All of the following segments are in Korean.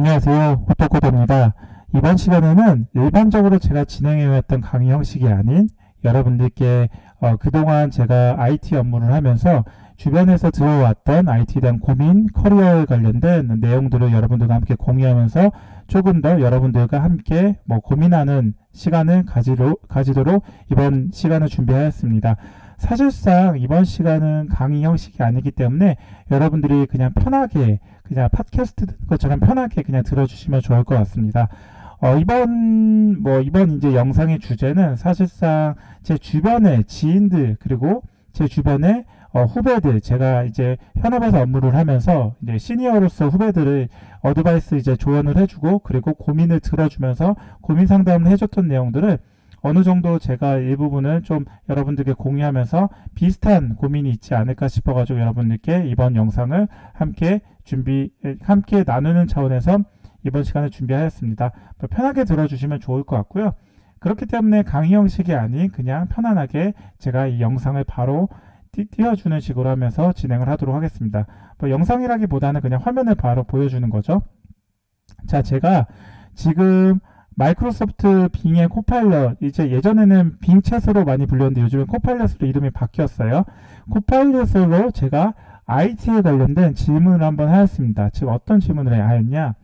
안녕하세요. 호토코드입니다. 이번 시간에는 일반적으로 제가 진행해왔던 강의 형식이 아닌 여러분들께 그동안 제가 IT 업무를 하면서 주변에서 들어왔던 IT에 대한 고민, 커리어에 관련된 내용들을 여러분들과 함께 공유하면서 조금 더 여러분들과 함께 고민하는 시간을 가지도록 이번 시간을 준비하였습니다. 사실상 이번 시간은 강의 형식이 아니기 때문에 여러분들이 그냥 편하게 그냥 팟캐스트 듣는 것처럼 편하게 그냥 들어주시면 좋을 것 같습니다. 이번 이제 영상의 주제는 사실상 제 주변의 지인들 그리고 제 주변의 후배들, 제가 이제 현업에서 업무를 하면서 이제 시니어로서 후배들을 어드바이스 이제 조언을 해주고 그리고 고민을 들어주면서 고민 상담을 해줬던 내용들을 어느 정도 제가 일부분을 좀 여러분들께 공유하면서 비슷한 고민이 있지 않을까 싶어가지고 여러분들께 이번 영상을 함께 나누는 차원에서 이번 시간을 준비하였습니다. 편하게 들어주시면 좋을 것 같고요. 그렇기 때문에 강의 형식이 아닌 그냥 편안하게 제가 이 영상을 바로 띄워주는 식으로 하면서 진행을 하도록 하겠습니다. 영상이라기보다는 그냥 화면을 바로 보여주는 거죠. 자, 제가 지금 마이크로소프트 빙의 코파일럿, 이제 예전에는 빙챗으로 많이 불렸는데 요즘은 코파일럿으로 이름이 바뀌었어요. 코파일럿으로 제가 IT에 관련된 질문을 한번 하였습니다. 즉 어떤 질문을 하였냐?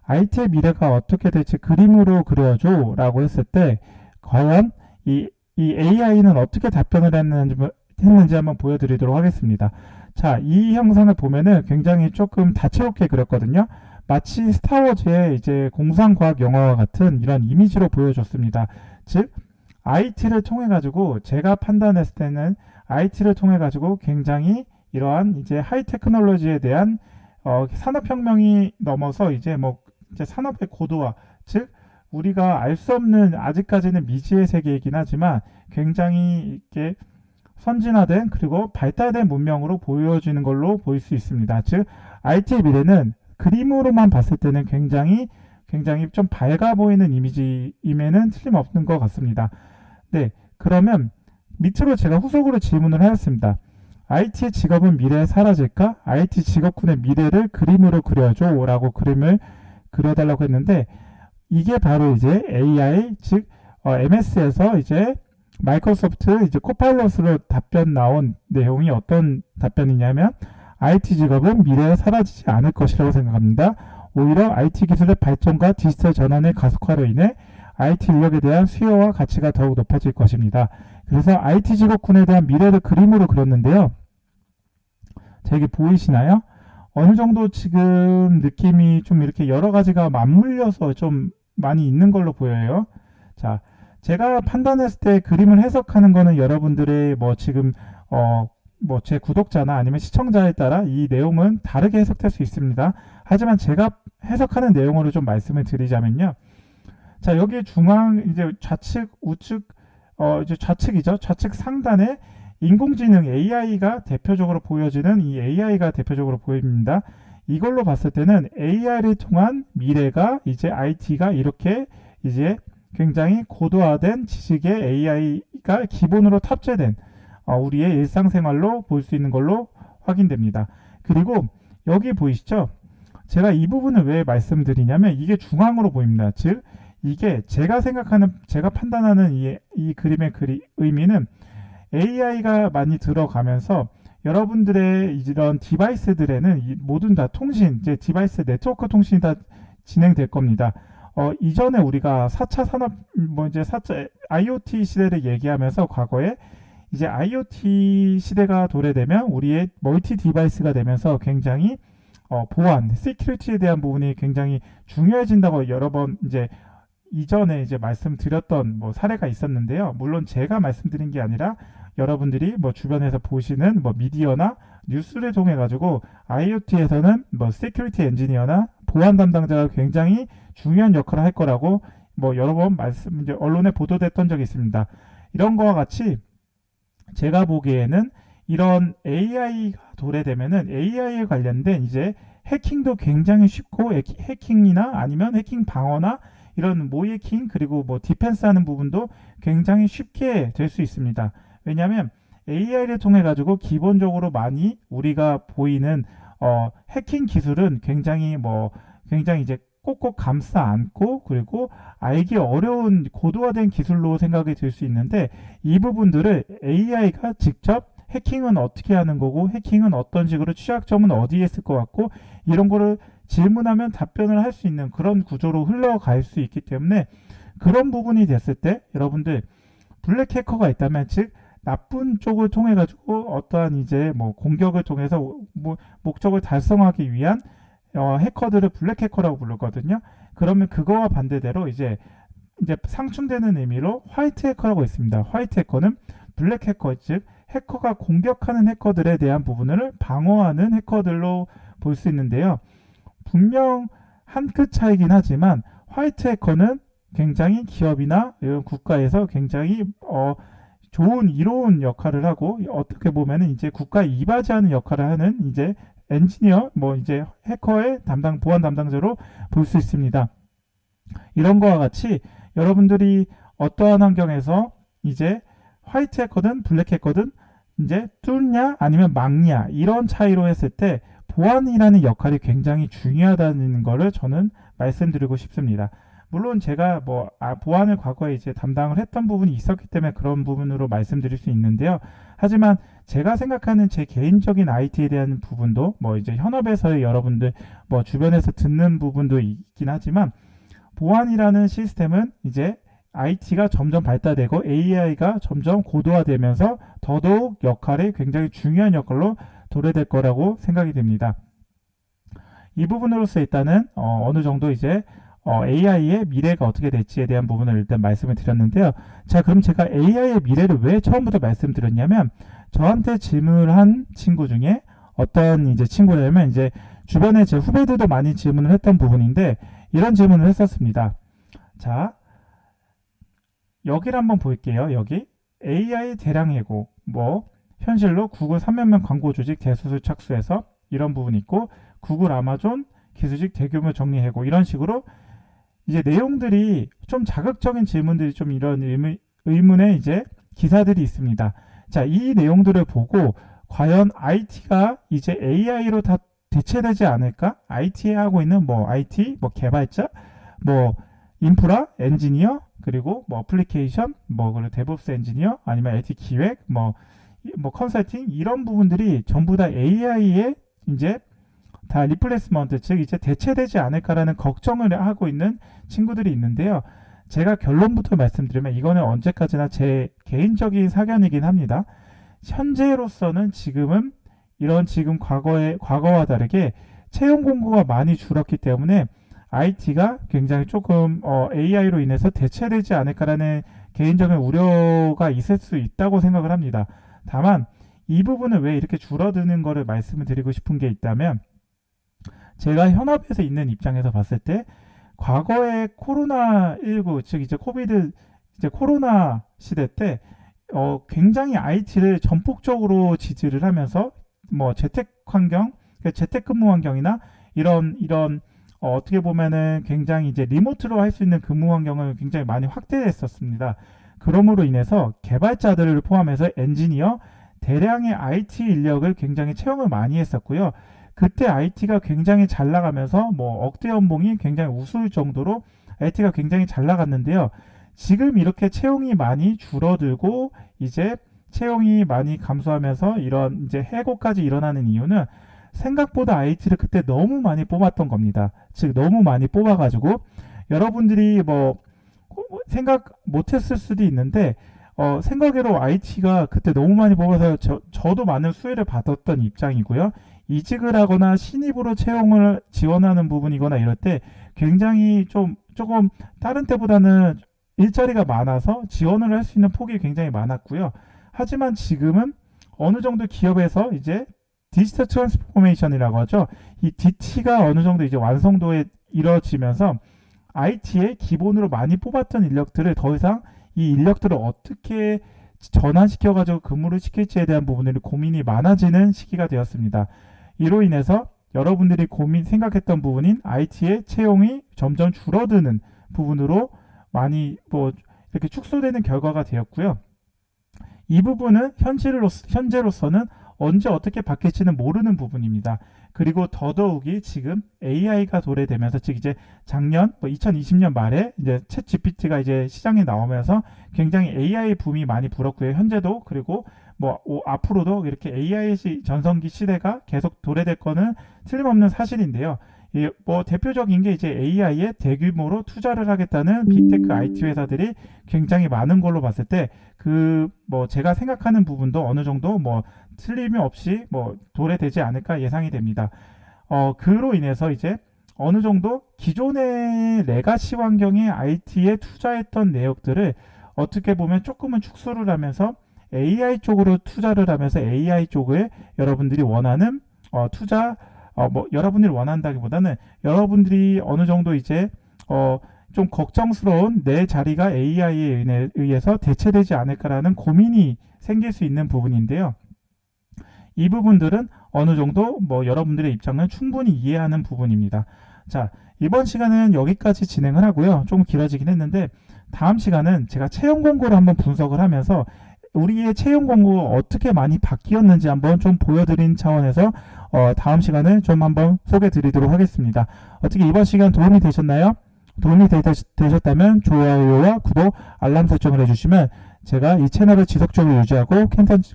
IT의 미래가 어떻게 될지 그림으로 그려줘 라고 했을 때 과연 이 AI는 어떻게 답변을 했는지 한번 보여드리도록 하겠습니다. 자, 이 영상을 보면은 굉장히 조금 다채롭게 그렸거든요. 마치 스타워즈의 이제 공상과학 영화와 같은 이런 이미지로 보여줬습니다. 즉 IT를 통해 가지고 제가 판단했을 때는 IT를 통해 가지고 굉장히 이러한 이제 하이 테크놀로지에 대한 산업혁명이 넘어서 이제 이제 산업의 고도화, 즉 우리가 알 수 없는 아직까지는 미지의 세계이긴 하지만 굉장히 이렇게 선진화된 그리고 발달된 문명으로 보여지는 걸로 보일 수 있습니다. 즉 IT의 미래는 그림으로만 봤을 때는 굉장히 좀 밝아 보이는 이미지임에는 틀림없는 것 같습니다. 네, 그러면 밑으로 제가 후속으로 질문을 하였습니다. IT의 직업은 미래에 사라질까? IT 직업군의 미래를 그림으로 그려줘 라고 그림을 그려달라고 했는데 이게 바로 이제 AI 즉 MS에서 이제 마이크로소프트 이제 코파일럿으로 답변 나온 내용이 어떤 답변이냐면 IT 직업은 미래에 사라지지 않을 것이라고 생각합니다. 오히려 IT 기술의 발전과 디지털 전환의 가속화로 인해 IT 인력에 대한 수요와 가치가 더욱 높아질 것입니다. 그래서 IT 직업군에 대한 미래를 그림으로 그렸는데요. 자, 이게 보이시나요? 어느 정도 지금 느낌이 좀 이렇게 여러 가지가 맞물려서 좀 많이 있는 걸로 보여요. 자, 제가 판단했을 때 그림을 해석하는 거는 여러분들의 지금 제 구독자나 아니면 시청자에 따라 이 내용은 다르게 해석될 수 있습니다. 하지만 제가 해석하는 내용으로 좀 말씀을 드리자면요. 자, 여기 중앙 이제 좌측 우측 이제 좌측이죠. 좌측 상단에 인공지능 AI가 대표적으로 보여지는 이 AI가 대표적으로 보입니다. 이걸로 봤을 때는 AI를 통한 미래가 이제 IT가 이렇게 이제 굉장히 고도화된 지식의 AI가 기본으로 탑재된 우리의 일상생활로 볼 수 있는 걸로 확인됩니다. 그리고 여기 보이시죠? 제가 이 부분을 왜 말씀드리냐면 이게 중앙으로 보입니다. 즉 이게 제가 판단하는 이 그림의 의미는 AI가 많이 들어가면서 여러분들의 이런 디바이스들에는 모든 다 통신, 이제 디바이스 네트워크 통신이 다 진행될 겁니다. 이전에 우리가 4차 산업, 이제 4차 IoT 시대를 얘기하면서 과거에 이제 IoT 시대가 도래되면 우리의 멀티 디바이스가 되면서 굉장히 보안, 시큐리티에 대한 부분이 굉장히 중요해진다고 여러 번 이제 이전에 이제 말씀드렸던 사례가 있었는데요. 물론 제가 말씀드린 게 아니라 여러분들이 주변에서 보시는 미디어나 뉴스를 통해 가지고 IoT에서는 시큐리티 엔지니어나 보안 담당자가 굉장히 중요한 역할을 할 거라고 여러 번 이제 언론에 보도됐던 적이 있습니다. 이런 거와 같이 제가 보기에는 이런 AI가 도래되면은 AI에 관련된 이제 해킹도 굉장히 쉽고 해킹이나 아니면 해킹 방어나 이런 모해킹 그리고 디펜스 하는 부분도 굉장히 쉽게 될 수 있습니다. 왜냐하면 AI를 통해 가지고 기본적으로 많이 우리가 보이는 해킹 기술은 굉장히 굉장히 이제 꼭꼭 감싸 안고 그리고 알기 어려운 고도화된 기술로 생각이 들 수 있는데 이 부분들을 AI가 직접 해킹은 어떻게 하는 거고 해킹은 어떤 식으로 취약점은 어디에 있을 것 같고 이런 거를 질문하면 답변을 할 수 있는 그런 구조로 흘러갈 수 있기 때문에 그런 부분이 됐을 때 여러분들 블랙 해커가 있다면 즉 나쁜 쪽을 통해 가지고 어떠한 이제 뭐 공격을 통해서 뭐 목적을 달성하기 위한 해커들을 블랙 해커라고 부르거든요. 그러면 그거와 반대대로 이제 상충되는 의미로 화이트 해커라고 있습니다. 화이트 해커는 블랙 해커 즉 해커가 공격하는 해커들에 대한 부분을 방어하는 해커들로 볼 수 있는데요. 분명 한 끗 차이긴 하지만 화이트 해커는 굉장히 기업이나 이런 국가에서 굉장히 좋은 이로운 역할을 하고 어떻게 보면은 이제 국가에 이바지하는 역할을 하는 이제 엔지니어 뭐 이제 해커의 담당 보안 담당자로 볼 수 있습니다. 이런 거와 같이 여러분들이 어떠한 환경에서 이제 화이트 해커든 블랙 해커든 이제 뚫냐 아니면 막냐 이런 차이로 했을 때 보안이라는 역할이 굉장히 중요하다는 거를 저는 말씀드리고 싶습니다. 물론 제가 보안을 과거에 이제 담당을 했던 부분이 있었기 때문에 그런 부분으로 말씀드릴 수 있는데요. 하지만 제가 생각하는 제 개인적인 IT에 대한 부분도 뭐 이제 현업에서의 여러분들 뭐 주변에서 듣는 부분도 있긴 하지만 보안이라는 시스템은 이제 IT가 점점 발달되고 AI가 점점 고도화되면서 더더욱 역할이 굉장히 중요한 역할로 도래될 거라고 생각이 됩니다. 이 부분으로서 일단은 어느 정도 이제 AI의 미래가 어떻게 될지에 대한 부분을 일단 말씀을 드렸는데요. 자, 그럼 제가 AI의 미래를 왜 처음부터 말씀드렸냐면 저한테 질문을 한 친구 중에 어떤 이제 친구냐면 이제 주변에 제 후배들도 많이 질문을 했던 부분인데 이런 질문을 했었습니다. 자, 여기를 한번 볼게요. 여기 AI 대량 해고 현실로 구글 300명 광고 조직 대수술 착수해서 이런 부분이 있고 구글 아마존 기술직 대규모 정리 해고 이런 식으로 이제 내용들이 좀 자극적인 질문들이 좀 이런 의문의 이제 기사들이 있습니다. 자, 이 내용들을 보고 과연 IT가 이제 AI로 다 대체되지 않을까? IT에 하고 있는 IT, 개발자, 인프라, 엔지니어, 그리고 어플리케이션, 그리고 데브옵스 엔지니어, 아니면 IT 기획, 컨설팅 이런 부분들이 전부 다 AI에 이제 다 리플레이스먼트 즉 이제 대체되지 않을까라는 걱정을 하고 있는 친구들이 있는데요. 제가 결론부터 말씀드리면 이거는 언제까지나 제 개인적인 사견이긴 합니다. 현재로서는 지금은 지금 과거와 다르게 채용 공고가 많이 줄었기 때문에 IT가 굉장히 조금 AI로 인해서 대체되지 않을까라는 개인적인 우려가 있을 수 있다고 생각을 합니다. 다만 이 부분은 왜 이렇게 줄어드는 거를 말씀을 드리고 싶은 게 있다면 제가 현업에서 있는 입장에서 봤을 때 과거에 코로나19 즉 이제 코로나 시대 때 굉장히 IT를 전폭적으로 지지를 하면서 재택 환경, 재택근무 환경이나 이런 어떻게 보면은 굉장히 이제 리모트로 할 수 있는 근무 환경을 굉장히 많이 확대했었습니다. 그러므로 인해서 개발자들을 포함해서 엔지니어 대량의 IT 인력을 굉장히 채용을 많이 했었고요. 그때 IT가 굉장히 잘 나가면서 억대 연봉이 굉장히 우수할 정도로 IT가 굉장히 잘 나갔는데요. 지금 이렇게 채용이 많이 줄어들고 이제 채용이 많이 감소하면서 이런 이제 해고까지 일어나는 이유는 생각보다 IT를 그때 너무 많이 뽑았던 겁니다. 즉 너무 많이 뽑아가지고 여러분들이 생각 못했을 수도 있는데 생각외로 IT가 그때 너무 많이 뽑아서 저도 많은 수혜를 받았던 입장이고요. 이직을 하거나 신입으로 채용을 지원하는 부분이거나 이럴 때 굉장히 조금 다른 때보다는 일자리가 많아서 지원을 할 수 있는 폭이 굉장히 많았고요. 하지만 지금은 어느 정도 기업에서 이제 디지털 트랜스포메이션이라고 하죠. 이 DT가 어느 정도 이제 완성도에 이뤄지면서 IT에 기본으로 많이 뽑았던 인력들을 더 이상 이 인력들을 어떻게 전환시켜가지고 근무를 시킬지에 대한 부분들이 고민이 많아지는 시기가 되었습니다. 이로 인해서 여러분들이 생각했던 부분인 IT의 채용이 점점 줄어드는 부분으로 많이 이렇게 축소되는 결과가 되었고요. 이 부분은 현재로서는 언제 어떻게 바뀔지는 모르는 부분입니다. 그리고 더더욱이 지금 AI가 도래되면서, 즉 이제 작년 2020년 말에 이제 챗 GPT가 이제 시장에 나오면서 굉장히 AI 붐이 많이 불었고요. 현재도, 그리고 앞으로도 이렇게 AI 전성기 시대가 계속 도래될 거는 틀림없는 사실인데요. 대표적인 게 이제 AI에 대규모로 투자를 하겠다는 빅테크 IT 회사들이 굉장히 많은 걸로 봤을 때, 제가 생각하는 부분도 어느 정도 틀림이 없이 도래되지 않을까 예상이 됩니다. 그로 인해서 이제 어느 정도 기존의 레가시 환경의 IT에 투자했던 내역들을 어떻게 보면 조금은 축소를 하면서 AI 쪽으로 투자를 하면서 AI 쪽에 여러분들이 원하는 투자, 여러분들이 원한다기보다는 여러분들이 어느 정도 이제 좀 걱정스러운 내 자리가 AI에 의해서 대체되지 않을까라는 고민이 생길 수 있는 부분인데요. 이 부분들은 어느 정도 여러분들의 입장을 충분히 이해하는 부분입니다. 자, 이번 시간은 여기까지 진행을 하고요. 좀 길어지긴 했는데, 다음 시간은 제가 채용 공고를 한번 분석을 하면서 우리의 채용 공고가 어떻게 많이 바뀌었는지 한번 좀 보여드린 차원에서 다음 시간을 좀 한번 소개해 드리도록 하겠습니다. 어떻게 이번 시간 도움이 되셨나요? 도움이 되셨다면 좋아요와 구독, 알람 설정을 해주시면 제가 이 채널을 지속적으로 유지하고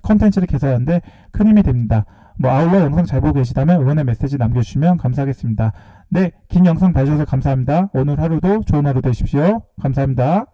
컨텐츠를 개선하는데 큰 힘이 됩니다. 아울러 영상 잘 보고 계시다면 응원의 메시지 남겨주시면 감사하겠습니다. 네, 긴 영상 봐주셔서 감사합니다. 오늘 하루도 좋은 하루 되십시오. 감사합니다.